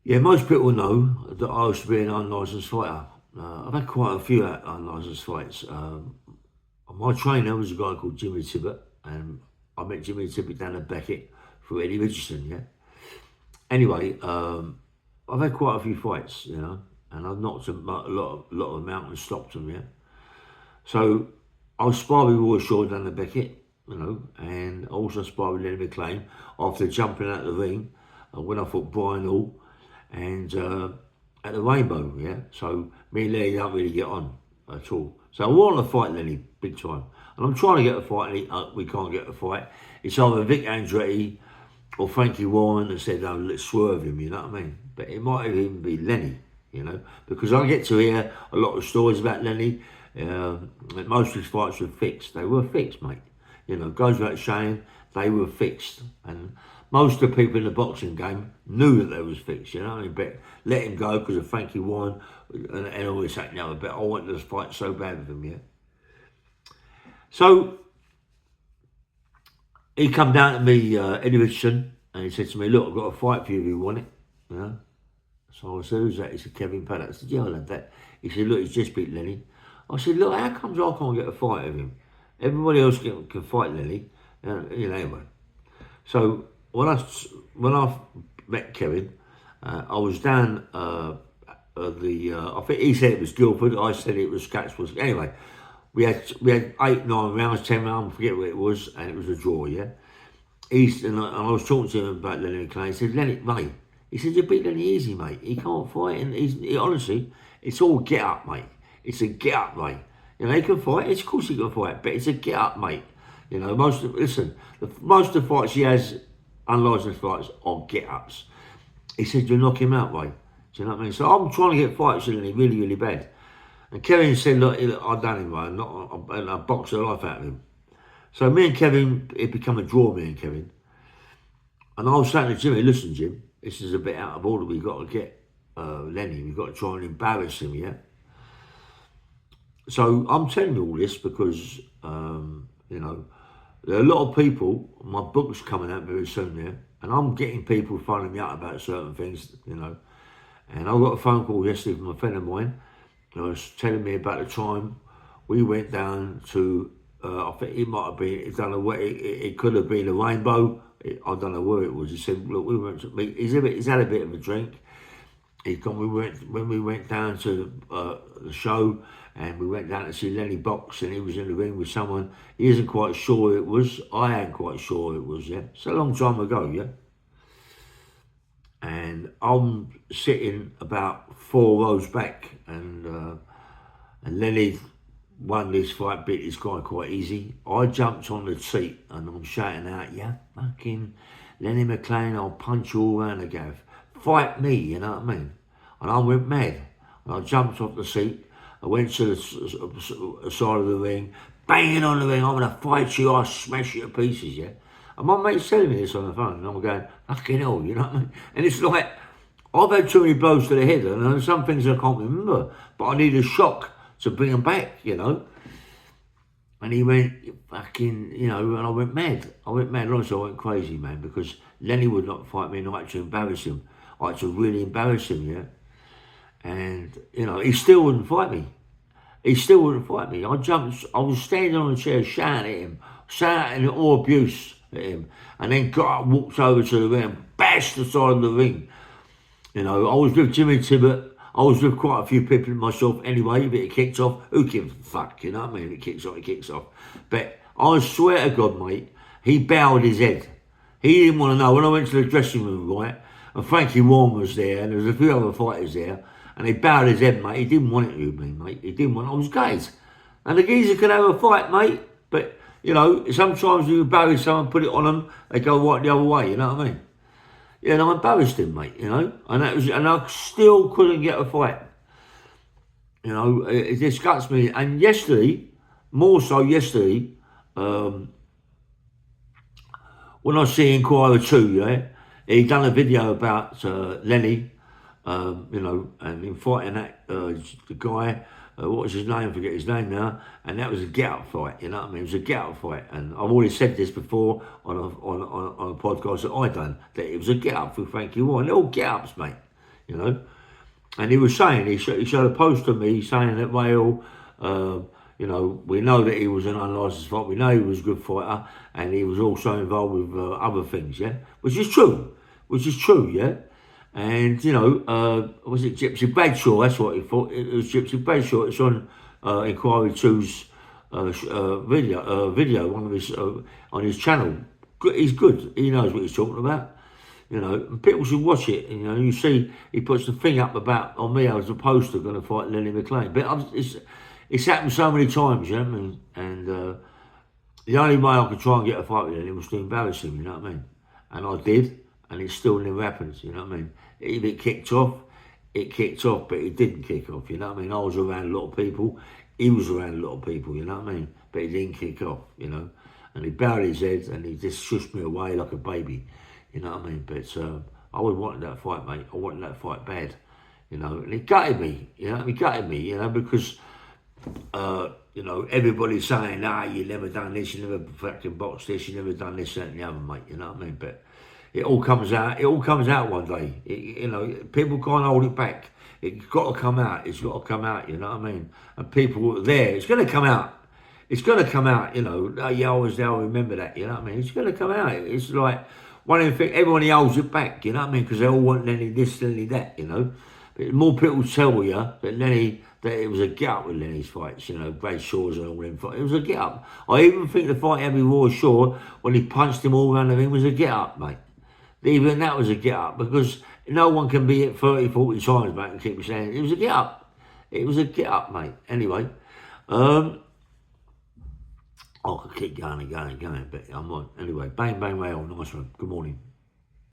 Yeah, most people know that I used to be an unlicensed fighter. I've had quite a few unlicensed fights. My trainer was a guy called Jimmy Tibbet, and I met Jimmy Tibbet down at Beckett through Eddie Richardson, yeah. Anyway, I've had quite a few fights, and I've knocked a lot of them out and stopped them, yeah. So I sparred with Roy Shaw down at Beckett, and I also sparred with Lenny McLean after jumping out of the ring when I fought Brian Hall and at the Rainbow, yeah. So me and Lenny don't really get on at all. So I want to fight Lenny big time, and I'm trying to get a fight, and we can't get a fight. It's either Vic Andretti or Frankie Warren that said, "Oh, let's swerve him," you know what I mean? But it might even be Lenny, because I get to hear a lot of stories about Lenny. Most of his fights were fixed. They were fixed, mate. Goes without saying, they were fixed. And most of the people in the boxing game knew that they was fixed, but let him go because of Frankie Warren and all this, that and the other. But I wanted to fight so bad with him, yeah. So he come down to me, Eddie Richardson, and he said to me, "Look, I've got a fight for you if you want it." So I said, "Who's that?" He said, "Kevin Paddock." I said, "Yeah, I'll have that." He said, "Look, he's just beat Lenny." I said, "Look, how comes I can't get a fight with him? Everybody else can fight Lenny." Anyway. So when I met Kevin, I was down I think he said it was Guildford. I said it was Catchwells. Anyway, we had 8, 9 rounds, 10 rounds. I forget what it was, and it was a draw. Yeah. And I was talking to him about Lenny McLean. He said, "Lenny, mate," he said, "you beat Lenny easy, mate. He can't fight, and honestly, it's all get up, mate. It's a get up, mate. He can fight. Of course he can fight, but it's a get up, mate. Most of the fights he has, unlicensed fights, are get ups." He said, "You knock him out, mate." Do you know what I mean? So I'm trying to get fights with Lenny really, really bad. And Kevin said, "Look, I've done him, mate. I boxed the life out of him." So me and Kevin, it become a draw, me and Kevin. And I was saying to Jimmy, "Listen, Jim, this is a bit out of order. We've got to get Lenny. We've got to try and embarrass him, yeah?" So I'm telling you all this because, there are a lot of people, my book's coming out very soon, yeah? And I'm getting people phoning me up about certain things, And I got a phone call yesterday from a friend of mine who was telling me about the time we went down to, I think it might have been, I don't know where, it could have been a Rainbow. I don't know where it was. He said, "Look, we went to meet," he's had a bit of a drink. When we went down to the show, and we went down to see Lenny box, and he was in the ring with someone. He isn't quite sure who it was. I ain't quite sure who it was. Yeah, it's a long time ago. Yeah, and I'm sitting about 4 rows back, and Lenny won this fight, beat this guy quite easy. I jumped on the seat and I'm shouting out, "Yeah, fucking Lenny McLean, I'll punch you all around the gaff. Fight me," you know what I mean? And I went mad. And I jumped off the seat. I went to the side of the ring, banging on the ring. "I'm going to fight you. I'll smash you to pieces, yeah?" And my mate's telling me this on the phone. And I'm going, "Fucking hell," you know what I mean? And it's like, I've had too many blows to the head. And there's some things I can't remember. But I need a shock to bring him back, And he went, "Fucking," and I went mad. And also I went crazy, man, because Lenny would not fight me, and I had to embarrass him. I had to really embarrass him, yeah? And, he still wouldn't fight me. I was standing on a chair shouting at him, shouting all abuse at him, and then got up, walked over to the ring, and bashed the side of the ring. I was with Jimmy Tibbet. I was with quite a few people myself anyway, but it kicked off. Who gives a fuck, you know what I mean? It kicks off. But I swear to God, mate, he bowed his head. He didn't want to know. When I went to the dressing room, right, and Frankie Warren was there, and there was a few other fighters there, and he bowed his head, mate. He didn't want it with me, mate. He didn't want it. I was gays. And the geezer could have a fight, mate, but, sometimes you bury someone, put it on them, they go right the other way, you know what I mean? Yeah, and I embarrassed him, mate, and I still couldn't get a fight. It disgusts me. And yesterday, more so yesterday, when I see Inquirer 2, yeah, he done a video about Lenny, and him fighting that the guy. What was his name? I forget his name now. And that was a get-up fight, you know what I mean? It was a get-up fight. And I've already said this before on a podcast that I done, that it was a get-up for Frankie Warren. They're all get-ups, mate. you know. And he was saying, he showed a post to me saying that Vale, you know, we know that he was an unlicensed fighter, we know he was a good fighter, and he was also involved with other things, yeah, which is true, yeah. And, you know, was it Gypsy Bradshaw? That's what he thought. It was Gypsy Bradshaw. It's on Inquiry 2's video, one of his, on his channel. He's good. He knows what he's talking about. You know, and people should watch it. You know, you see he puts the thing up about on me as a poster going to fight Lenny McLean. But it's happened so many times, you know what I mean? And the only way I could try and get a fight with Lenny was to embarrass him, you know what I mean? And I did, and it still never happens, you know what I mean? If it kicked off, but it didn't kick off, you know what I mean? I was around a lot of people, he was around a lot of people, you know what I mean? But it didn't kick off, you know? And he bowed his head and he just shushed me away like a baby. You know what I mean? But I was wanting that fight, mate. I wanted that fight bad, you know. And it gutted me, you know. It gutted me, you know, because, you know, everybody's saying, you never done this, you never fucking boxed this, you never done this, that and the other, mate. You know what I mean? But it all comes out. It all comes out one day. You know, people can't hold it back. It's got to come out. It's got to come out, you know what I mean? And people there, it's going to come out. It's going to come out, you know. I'll remember that, you know what I mean? It's going to come out. It's like one of the things, everyone holds it back, you know what I mean? Because they all want Lenny this, Lenny that, you know. But more people tell you that it was a get up with Lenny's fights, you know, Brad Shaw's and all them fights. It was a get up. I even think the fight Abbey Raw Shaw, when he punched him all around the ring, was a get up, mate. Even that was a get up, because no one can be hit 30, 40 times, mate, and keep saying it was a get up. It was a get up, mate. Anyway, I could keep going and going and going, but I'm on. Anyway, bang, bang, rail. Nice one. Good morning.